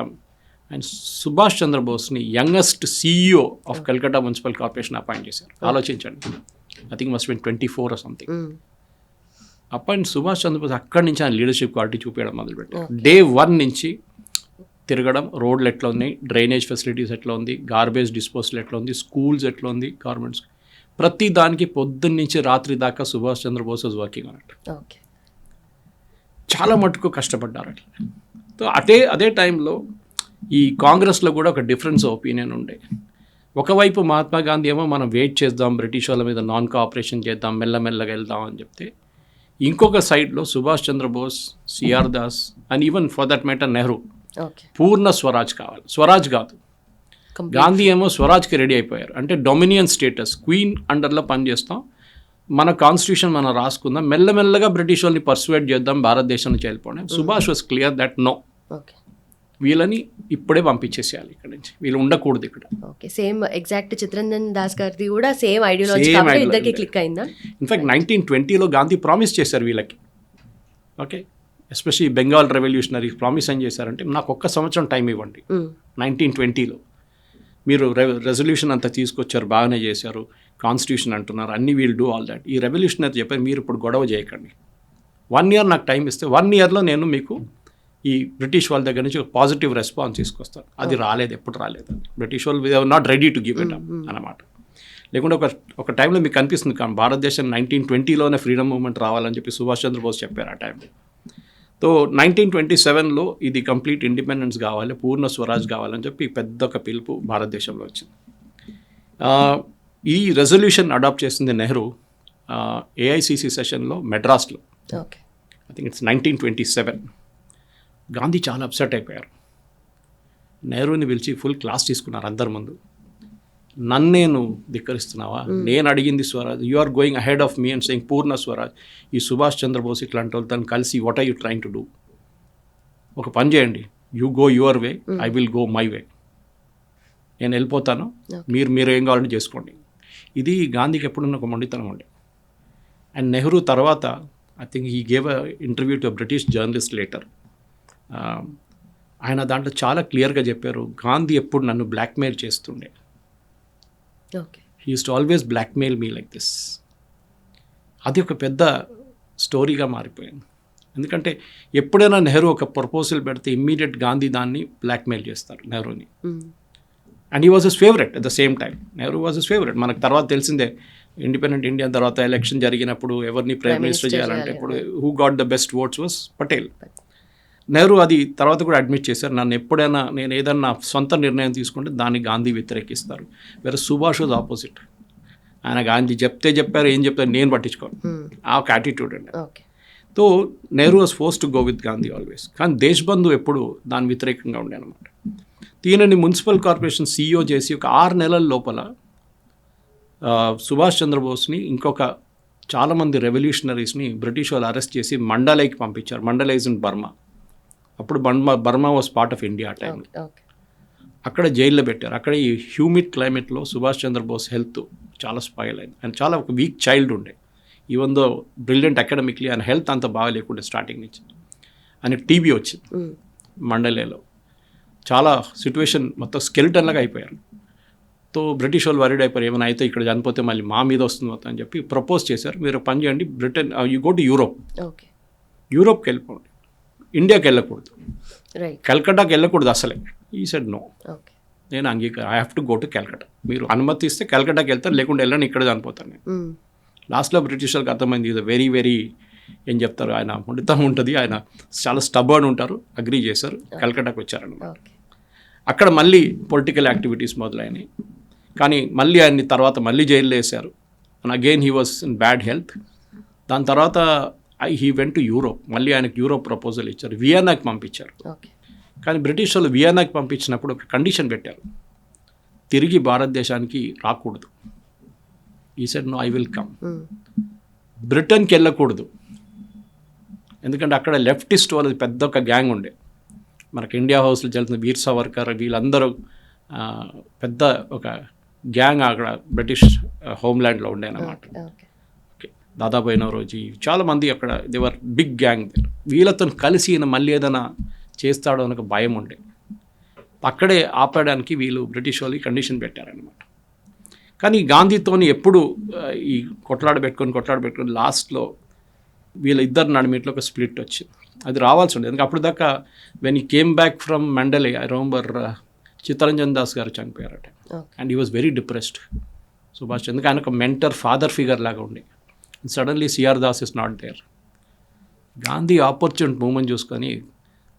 అండ్ సుభాష్ చంద్రబోస్ని youngest CEO of Calcutta municipal corporation appoint చేశారు. ఆలోచించండి, I think must been 24 or something. Hmm. Appoint Subhash Chandra Bose అక్కడి నుంచి ఆయన లీడర్షిప్ క్వాలిటీ చూపించడం మొదలుపెట్టారు. Day 1 నుంచి తిరగడం, రోడ్లు ఎట్లా ఉన్నాయి, డ్రైనేజ్ ఫెసిలిటీస్ ఎట్లా ఉంది, గార్బేజ్ డిస్పోజల్ ఎట్లా ఉంది, స్కూల్స్ ఎట్లా ఉంది, గవర్నమెంట్స్, ప్రతి దానికి పొద్దున్న నుంచి రాత్రి దాకా సుభాష్ చంద్రబోస్ వాజ్ వర్కింగ్ అన్నట్టు. ఓకే. చాలా మటుకు కష్టపడ్డారు అట్లా. సో అదే టైంలో ఈ కాంగ్రెస్లో కూడా ఒక డిఫరెన్స్ ఒపీనియన్ ఉండే. ఒకవైపు మహాత్మా గాంధీ ఏమో మనం వెయిట్ చేద్దాం, బ్రిటిష్ వాళ్ళ మీద నాన్ కోఆపరేషన్ చేద్దాం, మెల్లమెల్లగా వెళ్దాం అని చెప్తే, ఇంకొక సైడ్లో Subhash Chandra Bose, CR Das and even for that matter Nehru okay. Purna Swaraj కావాలి, స్వరాజ్ కాదు. కంప్లీట్. గాంధీ ఏమో స్వరాజ్కి రెడీ అయిపోయారు, అంటే డొమినియన్ స్టేటస్, క్వీన్ అండర్లో పనిచేస్తాం, మన కాన్స్టిట్యూషన్ మనం రాసుకుందాం, మెల్లమెల్లగా బ్రిటిష్ వాళ్ళని పర్సువేట్ చేద్దాం, భారతదేశం నుంచి వెళ్ళిపోవడం. Subhash was clear that no, okay. వీళ్ళని ఇప్పుడే పంపించేసేయాలి ఇక్కడ నుంచి, వీళ్ళు ఉండకూడదు ఇక్కడ. Okay. Same exact Chittaranjan Das గారిది కూడా సేమ్ ఐడియాలజీ Same కాబట్టి ideology. ఇద్దరికి క్లిక్ అయిందా? ఇన్ఫ్యాక్ట్ 1920లో గాంధీ ప్రామిస్ చేశారు వీళ్ళకి, okay, especially Bengal revolutionary promise ఏం చేశారంటే, నాకు 1 సంవత్సరం టైం ఇవ్వండి. 1920లో మీరు రెజల్యూషన్ అంతా తీసుకొచ్చారు, బాగానే చేశారు, కాన్స్టిట్యూషన్ అంటున్నారు, అన్ని వీల్ డూ ఆల్ దాట్. ఈ రెవల్యూషన్ అయితే చెప్పారు, మీరు ఇప్పుడు గొడవ చేయకండి, 1 year నాకు టైం ఇస్తే 1 yearలో నేను మీకు ఈ బ్రిటిష్ వాళ్ళ దగ్గర నుంచి ఒక పాజిటివ్ రెస్పాన్స్ తీసుకొస్తాను. అది రాలేదు, ఎప్పుడు రాలేదు. బ్రిటిష్ వాళ్ళు we are not ready to give it up అన్నమాట. లేకుంటే ఒక టైంలో మీకు కనిపిస్తుంది కానీ భారతదేశం 1920లోనే ఫ్రీడమ్ మూవ్మెంట్ రావాలని చెప్పి సుభాష్ చంద్రబోస్ చెప్పారు ఆ టైంలో. సో 1927లో ఇది కంప్లీట్ ఇండిపెండెన్స్ కావాలి, పూర్ణ స్వరాజ్ కావాలని చెప్పి పెద్ద ఒక పిలుపు భారతదేశంలో వచ్చింది. ఈ రెజల్యూషన్ అడాప్ట్ చేసింది నెహ్రూ AICC సెషన్లో మెడ్రాస్లో. Okay. I think it's 1927. Gandhi చాలా అప్సెట్ అయిపోయారు. నెహ్రూని పిలిచి ఫుల్ క్లాస్ తీసుకున్నారు అందరి ముందు. నన్ను ధిక్కరిస్తున్నావా, నేను అడిగింది Swaraj, you are going ahead of me and saying Purna Swaraj. ఈ సుభాష్ చంద్రబోస్ ఇట్లాంటి వాళ్ళతో కలిసి what are you trying to do? ఒక పని చేయండి, you go your way, I will go my way. నేను వెళ్ళిపోతాను, మీరు ఏం కావాలంటే చేసుకోండి. ఇది గాంధీకి ఎప్పుడున్న ఒక మొండితనం ఉండే. అండ్ నెహ్రూ తర్వాత I think he gave a interview to British journalist later. ఆయన దాంట్లో చాలా క్లియర్గా చెప్పారు, గాంధీ ఎప్పుడు నన్ను బ్లాక్మెయిల్ చేస్తుండే. He use to always blackmail me like this. అది ఒక పెద్ద స్టోరీగా మారిపోయింది. ఎందుకంటే ఎప్పుడైనా నెహ్రూ ఒక ప్రపోజల్ పెడితే ఇమ్మీడియట్ గాంధీ దాన్ని బ్లాక్మెయిల్ చేస్తారు నెహ్రూని. And he was his favourite at the same time. Nehru was his favourite. మనకు తర్వాత తెలిసిందే, ఇండిపెండెంట్ ఇండియా తర్వాత ఎలక్షన్ జరిగినప్పుడు ఎవరిని ప్రైమ్ మినిస్టర్ చేయాలంటే ఇప్పుడు who got the best votes was Patel. Nehru అది తర్వాత కూడా అడ్మిట్ చేశారు, నన్ను ఎప్పుడైనా నేను ఏదన్నా సొంత నిర్ణయం తీసుకుంటే దాన్ని గాంధీ వ్యతిరేకిస్తారు. వేరే సుభాష్ వాజ్ ఆపోజిట్. ఆయన గాంధీ చెప్పారు, ఏం చెప్తారు నేను పట్టించుకోను, ఆ ఒక యాటిట్యూడ్ అండి. So Nehru was force to go with Gandhi always. కానీ దేశబంధు ఎప్పుడు దాని వ్యతిరేకంగా ఉండే అనమాట. ఈయనని మున్సిపల్ కార్పొరేషన్ CEO చేసి ఒక 6 నెలల లోపల సుభాష్ చంద్రబోస్ని ఇంకొక చాలామంది రెవల్యూషనరీస్ని బ్రిటిష్ వాళ్ళు అరెస్ట్ చేసి మండలైకి పంపించారు. మండలైజ్ ఇన్ బర్మా. అప్పుడు Burma was part of India ఆ టైంలో. అక్కడ జైల్లో పెట్టారు. అక్కడ ఈ హ్యూమిడ్ క్లైమేట్లో సుభాష్ చంద్రబోస్ హెల్త్ చాలా స్పాయిల్ అయింది. ఆయన చాలా ఒక వీక్ చైల్డ్ ఉండే. ఈవెన్ దో బ్రిలియంట్ అకాడమిక్లీ, ఆయన హెల్త్ అంత బాగా లేకుండే స్టార్టింగ్ నుంచి. ఆయనకు టీబీ వచ్చింది మండలేలో. చాలా సిచ్యువేషన్ మొత్తం స్కెలిటన్ లాగా అయిపోయారు. తో బ్రిటిష్ వాళ్ళు వరీడ్ అయిపోయారు, ఏమైనా అయితే ఇక్కడ చనిపోతే మళ్ళీ మా మీద వస్తుంది మొత్తం అని చెప్పి ప్రపోజ్ చేశారు, మీరు పని చేయండి, Britain you go to Europe, యూరోప్కి వెళ్ళిపోండి, ఇండియాకి వెళ్ళకూడదు, కల్కటాకి వెళ్ళకూడదు అసలే. ఈ సెడ్ నో, నేను I have to go to Calcutta. మీరు అనుమతి ఇస్తే కల్కటాకి వెళ్తాను, లేకుంటే వెళ్ళండి, ఇక్కడ చనిపోతాను నేను. లాస్ట్లో బ్రిటిష్ వాళ్ళకి అర్థమైంది, ఇది వెరీ వెరీ ఏం చెప్తారు, ఆయన మొండితనం ఉంటుంది, ఆయన చాలా స్టబర్న్ ఉంటారు. అగ్రీ చేశారు, కల్కటాకి వచ్చారన్నమాట. అక్కడ మళ్ళీ పొలిటికల్ యాక్టివిటీస్ మొదలైనవి. కానీ మళ్ళీ ఆయన్ని తర్వాత మళ్ళీ జైల్లో వేశారు. And again he was in bad health. దాని తర్వాత హీ వెంట్ టు యూరోప్. మళ్ళీ ఆయనకు యూరోప్ ప్రపోజల్ ఇచ్చారు, వియన్నాకి పంపించారు. కానీ బ్రిటిష్ వాళ్ళు వియన్నాకి పంపించినప్పుడు ఒక కండిషన్ పెట్టారు, తిరిగి భారతదేశానికి రాకూడదు. He said no, I will come. బ్రిటన్కి వెళ్ళకూడదు, ఎందుకంటే అక్కడ లెఫ్టిస్ట్ వాళ్ళది పెద్ద ఒక గ్యాంగ్ ఉండే. మనకి ఇండియా హౌస్లో జరుగుతున్న వీర్ సావర్కర్ వీళ్ళందరూ పెద్ద ఒక గ్యాంగ్ అక్కడ బ్రిటిష్ హోమ్ల్యాండ్లో ఉండేనమాట. ఓకే, దాదాపు నౌరోజీ చాలామంది అక్కడ దేవర్ బిగ్ గ్యాంగ్. వీళ్ళతో కలిసి ఈయన మళ్ళీ ఏదైనా చేస్తాడో అని ఒక భయం ఉండే. అక్కడే ఆపడానికి వీళ్ళు బ్రిటిష్ వాళ్ళు కండిషన్ పెట్టారనమాట. కానీ గాంధీతోని ఎప్పుడు ఈ కొట్లాడబెట్టుకొని లాస్ట్లో వీళ్ళ ఇద్దరు నడిమిట్లో ఒక స్ప్లిట్ వచ్చింది. అది రావాల్సి ఉండేది, ఎందుకంటే అప్పుడు దాకా when he came back from Mandalay, I remember Chittaranjan Das గారు చనిపోయారట. And he was very depressed Subhash, ఎందుకంటే ఆయన ఒక మెంటర్ ఫాదర్ ఫిగర్ లాగా ఉండే. Suddenly CR Das is not there. Gandhi opportunity moment చూసుకొని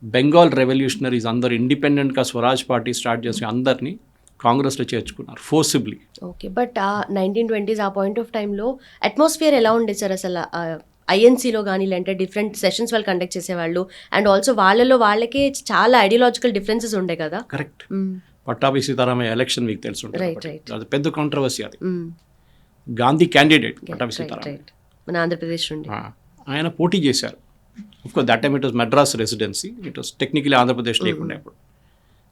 బెంగాల్ రెవల్యూషనరీస్ అందరు ఇండిపెండెంట్గా స్వరాజ్ పార్టీ స్టార్ట్ చేసి అందరినీ కాంగ్రెస్లో చేర్చుకున్నారు ఫోర్సిబ్లీ. ఓకే, బట్ ఆ 1920s ఆ పాయింట్ ఆఫ్ టైంలో అట్మాస్ఫియర్ ఎలా ఉండేది సార్ అసలు? ఐఎన్సీలో కానీ లేదంటే డిఫరెంట్ సెషన్స్ వాళ్ళు కండక్ట్ చేసేవాళ్ళు, అండ్ ఆల్సో వాళ్ళకే చాలా ఐడియాలజికల్ డిఫరెన్సెస్ ఉండే కదా. కరెక్ట్. పట్టాభి సీతారామయ్య ఎలక్షన్ మీకు తెలుసు ఉంటుంది, అది పెద్ద కాంట్రవర్సీ. అది గాంధీ క్యాండిడేట్ పట్టాభి సీతారామయ్య, మన ఆంధ్రప్రదేశ్ నుండి. ఆయన పోటీ చేశారు. Of course that time it was Madras residency, it was technically Andhra Pradesh లేకుండా ఇప్పుడు,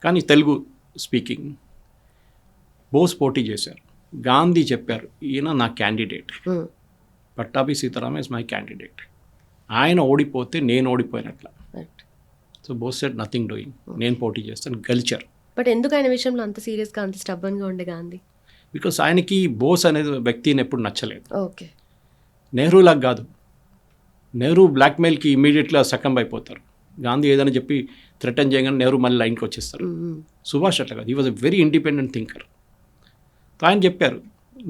కానీ తెలుగు స్పీకింగ్. బోస్ పోటీ చేశారు. గాంధీ చెప్పారు, ఈయన నా candidate, Pattabhi Sitaramayya is my candidate. ఆయన ఓడిపోతే నేను ఓడిపోయినట్ల. So Bose said nothing doing, నేను పోటీ చేస్తాను, గెలిచారు. బట్ ఎందుకు ఆయన విషయంలో అంత సీరియస్గా అంత స్టబ్బన్గా ఉండే గాంధీ? బికాస్ ఆయనకి బోస్ అనేది వ్యక్తిని ఎప్పుడు నచ్చలేదు. ఓకే, నెహ్రూలాగా కాదు. నెహ్రూ బ్లాక్మెయిల్కి ఇమీడియట్గా సకంబ్ అయిపోతారు. గాంధీ ఏదైనా చెప్పి థ్రెటన్ చేయగానే నెహ్రూ మళ్ళీ లైన్కి వచ్చేస్తారు. సుభాష్ అట్లా కాదు, he was a very independent thinker. ఆయన చెప్పారు,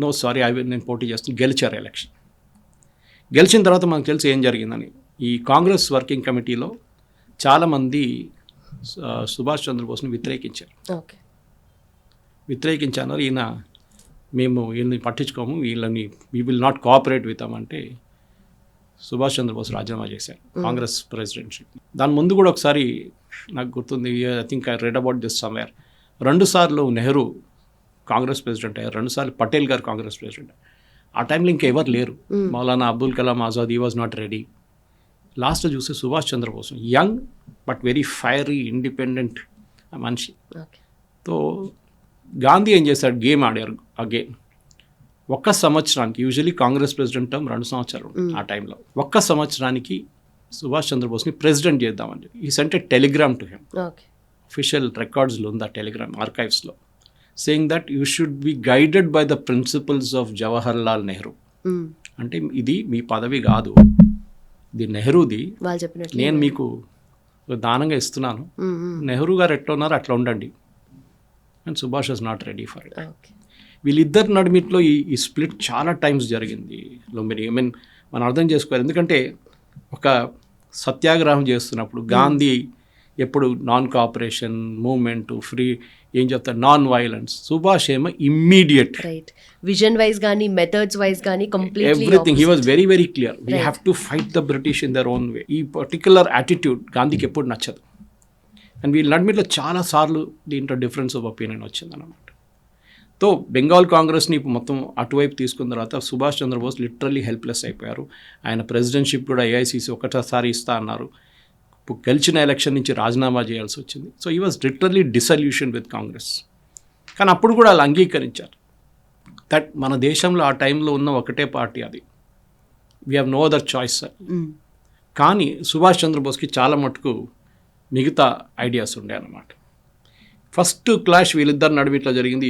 నో సారీ, నేను పోటీ చేస్తాను. గెలిచారు ఎలక్షన్. గెలిచిన తర్వాత మనకు తెలిసి ఏం జరిగిందని, ఈ కాంగ్రెస్ వర్కింగ్ కమిటీలో చాలామంది సుభాష్ చంద్రబోస్ని వ్యతిరేకించారు. వ్యతిరేకించారు. మేము వీళ్ళని పట్టించుకోము, వీళ్ళని we will not cooperate with అంటే సుభాష్ చంద్రబోస్ రాజీనామా చేశారు కాంగ్రెస్ ప్రెసిడెంట్షిప్. దాని ముందు కూడా ఒకసారి నాకు గుర్తుంది, I think I read about this somewhere. 2 సార్లు నెహ్రూ కాంగ్రెస్ ప్రెసిడెంట్ అయ్యారు, 2 సార్లు పటేల్ గారు కాంగ్రెస్ ప్రెసిడెంట్. ఆ టైంలో ఇంకెవరు లేరు. మౌలానా అబ్దుల్ కలాం ఆజాద్ ఈ వాజ్ నాట్ రెడీ. లాస్ట్ చూస్తే Subhash Chandrabose, young but very fiery independent మనిషి. ఓకే. సో గాంధీ ఏం చేశాడు, గేమ్ ఆడారు. ఆ గేమ్ ఒక్క సంవత్సరానికి, యూజువలీ కాంగ్రెస్ ప్రెసిడెంట్ టర్మ్ 2 సంవత్సరాలు ఆ టైంలో, ఒక్క సంవత్సరానికి సుభాష్ చంద్రబోస్ని ప్రెసిడెంట్ చేద్దామని చెప్పి he sent a telegram to him. Okay. Official రికార్డ్స్లో ఉంది ఆ టెలిగ్రామ్, ఆర్కైవ్స్లో, saying that you should be guided by the principles of Jawaharlal Nehru. అంటే ఇది మీ పదవి కాదు, ఇది నెహ్రూది, వాళ్ళు చెప్పినట్లు నేను మీకు దానంగా ఇస్తున్నాను, నెహ్రూ గారు ఎట్లా ఉన్నారో అట్లా ఉండండి. And Subhash was not ready for it. Okay. వీళ్ళిద్దరు నడిమిట్లో ఈ స్ప్లిట్ చాలా టైమ్స్ జరిగింది లుంబిని. ఐ మీన్ మనం అర్థం చేసుకోవాలి, ఎందుకంటే ఒక సత్యాగ్రహం చేస్తున్నప్పుడు గాంధీ ఎప్పుడు నాన్ కోఆపరేషన్ మూవ్మెంట్, ఫ్రీ ఏం చెప్తారు, నాన్ వైలెన్స్. సుభాష్ ఏమో ఇమ్మీడియట్, రైట్, విజన్ వైజ్ కానీ మెథడ్స్ వైజ్ కానీ completely everything. He was very very clear, we have to fight the British in their own way. He particular attitude గాంధీకి ఎప్పుడు నచ్చదు. And వీళ్ళ నడిమిట్లో చాలాసార్లు దీంట్లో డిఫరెన్స్ ఆఫ్ ఒపీనియన్ వచ్చిందన్నమాట. తో బెంగాల్ కాంగ్రెస్ని మొత్తం అటువైపు తీసుకున్న తర్వాత సుభాష్ చంద్రబోస్ లిటరల్లీ హెల్ప్లెస్ అయిపోయారు. ఆయన ప్రెసిడెంట్షిప్ కూడా ఏఐసిసి ఒకసారి ఇస్తా అన్నారు. గెలిచిన ఎలక్షన్ నుంచి రాజీనామా చేయాల్సి వచ్చింది. సో ఈ was literally dissolution with Congress. కానీ అప్పుడు కూడా వాళ్ళు అంగీకరించారు దట్ మన దేశంలో ఆ టైంలో ఉన్న ఒకటే పార్టీ, అది we have no other choice sir. కానీ సుభాష్ చంద్రబోస్కి చాలా మటుకు మిగతా ఐడియాస్ ఉండే అన్నమాట. ఫస్ట్ క్లాష్ వీళ్ళిద్దరు నడుమిట్లో జరిగింది.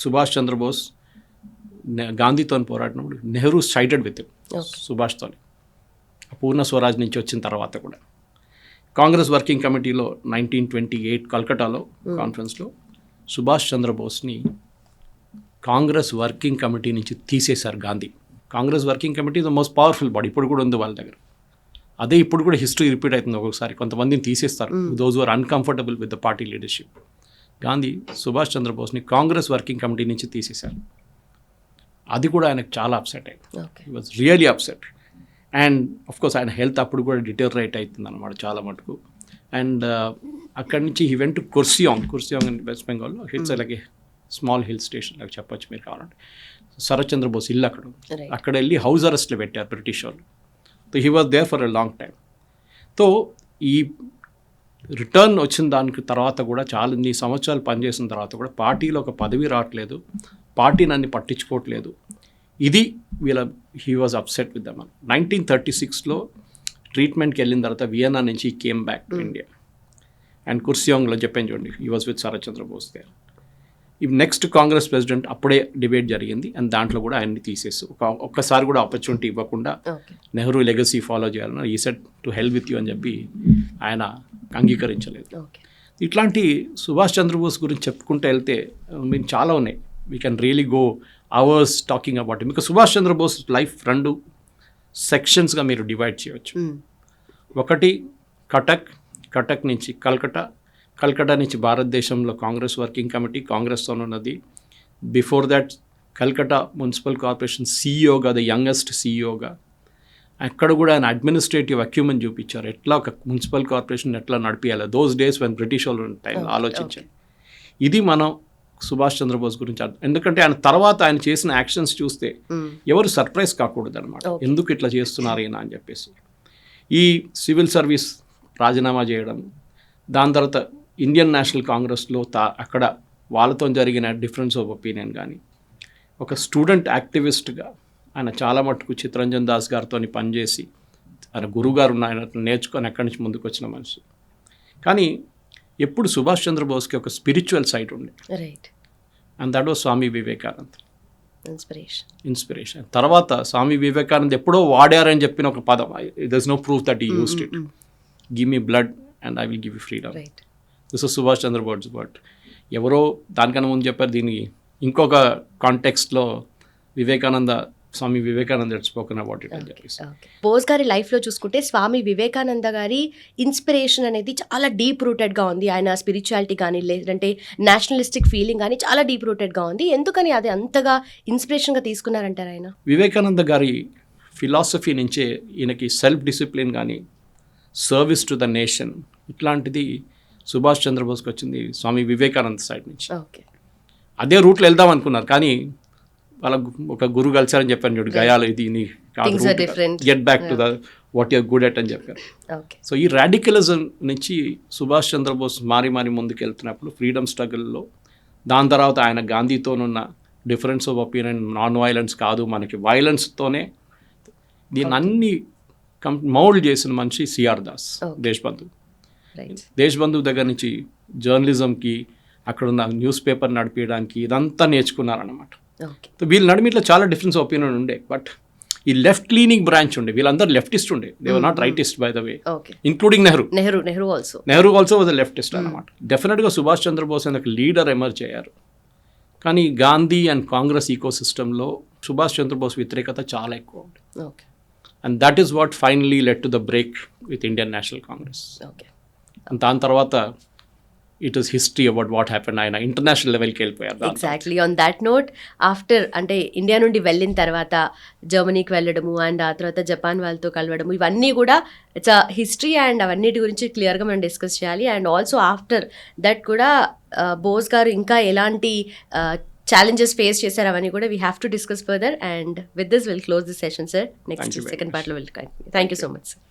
సుభాష్ చంద్రబోస్ గాంధీతో పోరాడినప్పుడు నెహ్రూ సైడెడ్ విత్ సుభాష్తో, పూర్ణ స్వరాజ్ నుంచి వచ్చిన తర్వాత కూడా. కాంగ్రెస్ వర్కింగ్ కమిటీలో 1928 కల్కటాలో కాన్ఫరెన్స్లో సుభాష్ చంద్రబోస్ని కాంగ్రెస్ వర్కింగ్ కమిటీ నుంచి తీసేశారు Gandhi. Congress working committee the most powerful body, ఇప్పుడు కూడా ఉంది వాళ్ళ దగ్గర. అదే ఇప్పుడు కూడా హిస్టరీ రిపీట్ అవుతుంది ఒక్కొక్కసారి, కొంతమందిని తీసేస్తారు those are uncomfortable with the party leadership. Gandhi Subhash చంద్రబోస్ని కాంగ్రెస్ వర్కింగ్ కమిటీ నుంచి తీసేశారు. అది కూడా ఆయనకు చాలా అప్సెట్ అయింది. He was really upset. And of course ఆయన హెల్త్ అప్పుడు కూడా డిటోరియేట్ అవుతుంది అన్నమాట చాలా మటుకు. అండ్ అక్కడి నుంచి he went to Kurseong in West Bengal. It's like a small hill station లాగా చెప్పొచ్చు మీరు కావాలంటే. శరత్ చంద్రబోస్ ఇల్లు అక్కడ వెళ్ళి హౌస్ అరెస్ట్లో పెట్టారు బ్రిటిష్ వాళ్ళు. So he was there for a long time. So ఈ రిటర్న్ వచ్చిన దానికి తర్వాత కూడా చాలా ఇన్ని సంవత్సరాలు పనిచేసిన తర్వాత కూడా పార్టీలో ఒక పదవి రావట్లేదు, పార్టీ నన్ను పట్టించుకోవట్లేదు. ఇది he was upset with them. 1936లో ట్రీట్మెంట్కి వెళ్ళిన తర్వాత వియన్నా నుంచి came back to India. And కుర్సియాంగ్లో చెప్పాను చూడండి, he was with Sarat Chandra Bose there. He next Congress president అప్పుడే డిబేట్ జరిగింది. అండ్ దాంట్లో కూడా ఆయన్ని తీసేసి ఒక్కసారి కూడా ఆపర్చునిటీ ఇవ్వకుండా నెహ్రూ లెగసీ ఫాలో చేయాలని ఈ set to help with you అని చెప్పి ఆయన అంగీకరించలేదు. ఇట్లాంటి సుభాష్ చంద్రబోస్ గురించి చెప్పుకుంటూ వెళ్తే మేము చాలా ఉన్నాయి. We can really go hours talking about it. మీకు సుభాష్ చంద్రబోస్ లైఫ్ 2 సెక్షన్స్గా మీరు డివైడ్ చేయవచ్చు. ఒకటి కటక్ నుంచి కల్కటా నుంచి భారతదేశంలో కాంగ్రెస్ వర్కింగ్ కమిటీ కాంగ్రెస్తో ఉన్నది. Before that Calcutta municipal corporation సీఈఓగా, ద యంగెస్ట్ సీఈఓగా. అక్కడ కూడా ఆయన అడ్మినిస్ట్రేటివ్ అక్యూమెన్ చూపించారు, ఎట్లా ఒక మున్సిపల్ కార్పొరేషన్ ఎట్లా నడిపించాలి. దోస్ డేస్ వెన్ బ్రిటిష్ వాళ్ళు టైంలో ఆలోచించారు. ఇది మనం సుభాష్ చంద్రబోస్ గురించి. ఎందుకంటే ఆయన తర్వాత ఆయన చేసిన యాక్షన్స్ చూస్తే ఎవరు సర్ప్రైజ్ కాకూడదు అనమాట, ఎందుకు ఇట్లా చేస్తున్నారు ఈయన అని చెప్పేసి. ఈ సివిల్ సర్వీస్ రాజీనామా చేయడం, దాని తర్వాత ఇండియన్ నేషనల్ కాంగ్రెస్లో అక్కడ వాళ్ళతో జరిగిన డిఫరెన్స్ ఆఫ్ ఒపీనియన్ కానీ, ఒక స్టూడెంట్ యాక్టివిస్ట్గా ఆయన చాలా మటుకు చిత్తరంజన్ దాస్ గారితో పనిచేసి ఆయన గురువుగారు ఆయన నేర్చుకొని అక్కడి నుంచి ముందుకు వచ్చిన మనిషి. కానీ ఎప్పుడు సుభాష్ చంద్రబోస్కి ఒక స్పిరిచువల్ సైడ్ ఉండే, and that was Swami Vivekanand inspiration. తర్వాత స్వామి వివేకానంద్ ఎప్పుడో వాడారని చెప్పిన ఒక పదం, there is no proof that he used it, give me blood and I will give you freedom. This is Subhash Chandrabose word. ఎవరో దానికన్నా ముందు చెప్పారు దీన్ని ఇంకొక కాంటెక్స్ట్లో Swami Vivekananda spoken about it అని చెప్పేసి. బోస్ గారి లైఫ్లో చూసుకుంటే స్వామి వివేకానంద గారి ఇన్స్పిరేషన్ అనేది చాలా డీప్ రూటెడ్గా ఉంది. ఆయన స్పిరిచువాలిటీ కానీ లేదంటే నేషనలిస్టిక్ ఫీలింగ్ కానీ చాలా డీప్ రూటెడ్గా ఉంది. ఎందుకని అది అంతగా ఇన్స్పిరేషన్గా తీసుకున్నారంటారు ఆయన? వివేకానంద గారి ఫిలాసఫీ నుంచే ఈయనకి సెల్ఫ్ డిసిప్లిన్ కానీ, సర్వీస్ టు ద నేషన్, ఇట్లాంటిది సుభాష్ చంద్రబోస్కి వచ్చింది స్వామి వివేకానంద సైడ్ నుంచి. ఓకే. అదే రూట్లో వెళ్దాం అనుకున్నారు, కానీ వాళ్ళ ఒక గురువు కలిసారని చెప్పాను చూడు, గయాలు ఇది నీ Things are different. Get back to the what you're good at అని చెప్పారు. ఓకే. సో ఈ రాడికలిజం నుంచి సుభాష్ చంద్రబోస్ మారి ముందుకు వెళ్తున్నప్పుడు ఫ్రీడమ్ స్ట్రగుల్లో, దాని తర్వాత ఆయన గాంధీతోనున్న difference of opinion, non violence కాదు మనకి వైలెన్స్తోనే దీన్ని అన్ని మౌల్డ్ చేసిన మనిషి సిఆర్ దాస్, దేశబంధు. రైట్. దేశబంధు దగ్గర నుంచి జర్నలిజంకి, అక్కడున్న న్యూస్ పేపర్ నడిపించడానికి ఇదంతా నేర్చుకున్నారన్నమాట. ఓకే. సో వీళ్ళ నడిమిట్లో చాలా డిఫరెన్స్ ఒపీనియన్ ఉండే, బట్ ఈ లెఫ్ట్ లీనింగ్ బ్రాంచ్ ఉండే, వీళ్ళందరూ లెఫ్టిస్ట్ ఉండే, they were not rightist by the way, okay. Including Nehru also. Nehru also was leftist అన్నమాట. డెఫినెట్గా సుభాష్ చంద్రబోస్ అనే ఒక లీడర్ ఎమర్జ్ అయ్యారు, కానీ గాంధీ అండ్ కాంగ్రెస్ ఈకో సిస్టంలో సుభాష్ చంద్రబోస్ వ్యతిరేకత చాలా ఎక్కువ ఉంది. Okay. And that is what finally led to the break with Indian national Congress. Okay. దాని తర్వాత it is history about what happen. ఆయన ఇంటర్నేషనల్ లెవెల్కి వెళ్ళిపోయారు. Exactly. On that note, after అంటే ఇండియా నుండి వెళ్ళిన తర్వాత జర్మనీకి వెళ్ళడము అండ్ ఆ తర్వాత జపాన్ వాళ్ళతో కలవడము, ఇవన్నీ కూడా ఇట్స్ అ హిస్టరీ అండ్ అవన్నిటి గురించి క్లియర్గా మనం డిస్కస్ చేయాలి. అండ్ ఆల్సో ఆఫ్టర్ దట్ కూడా బోస్ గారు ఇంకా ఎలాంటి ఛాలెంజెస్ ఫేస్ చేశారు అవన్నీ కూడా we have to discuss further. And with this will close this session sir. Next second పార్ట్లో will continue. Thank you so much sir.